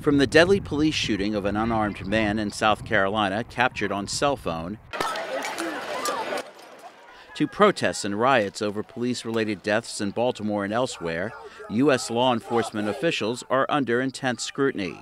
From the deadly police shooting of an unarmed man in South Carolina captured on cell phone, to protests and riots over police-related deaths in Baltimore and elsewhere, U.S. law enforcement officials are under intense scrutiny.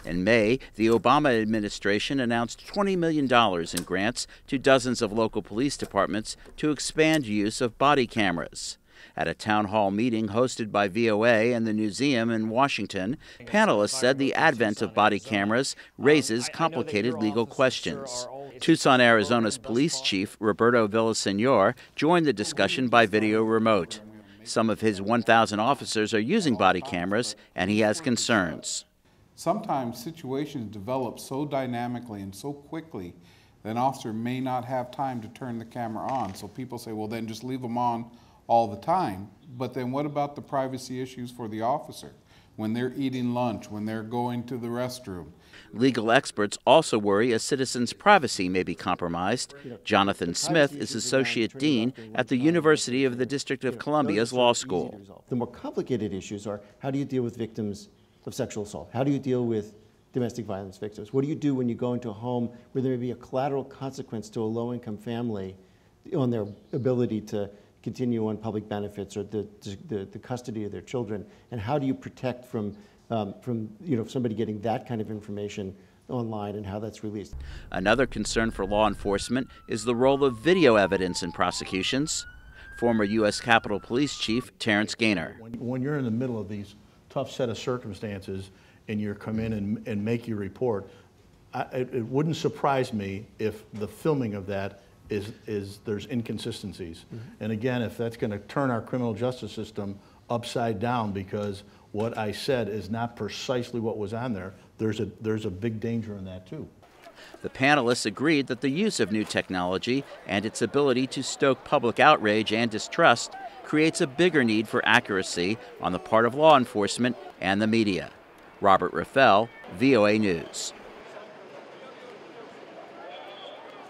In May, the Obama administration announced $20 million in grants to dozens of local police departments to expand use of body cameras. At a town hall meeting hosted by VOA and the museum in Washington, panelists said the advent of body cameras raises complicated legal questions. Tucson, Arizona's police chief, Roberto Villaseñor, joined the discussion by video remote. Some of his 1,000 officers are using body cameras, and he has concerns. Sometimes situations develop so dynamically and so quickly that an officer may not have time to turn the camera on. So people say, well, then just leave them on all the time. But then what about the privacy issues for the officer? When they're eating lunch, when they're going to the restroom. Legal experts also worry a citizen's privacy may be compromised. Jonathan Smith is Associate Dean at the University of the District of Columbia's Law School. The more complicated issues are, how do you deal with victims of sexual assault? How do you deal with domestic violence victims? What do you do when you go into a home where there may be a collateral consequence to a low-income family on their ability to continue on public benefits or the custody of their children? And how do you protect from somebody getting that kind of information online and how that's released? Another concern for law enforcement is the role of video evidence in prosecutions. Former U.S. Capitol Police Chief Terrence Gaynor. When you're in the middle of these tough set of circumstances and you come in and make your report, it wouldn't surprise me if the filming of that there's inconsistencies. Mm-hmm. And again, if that's going to turn our criminal justice system upside down because what I said is not precisely what was on there, there's a big danger in that too. The panelists agreed that the use of new technology and its ability to stoke public outrage and distrust creates a bigger need for accuracy on the part of law enforcement and the media. Robert Raffaele, VOA News.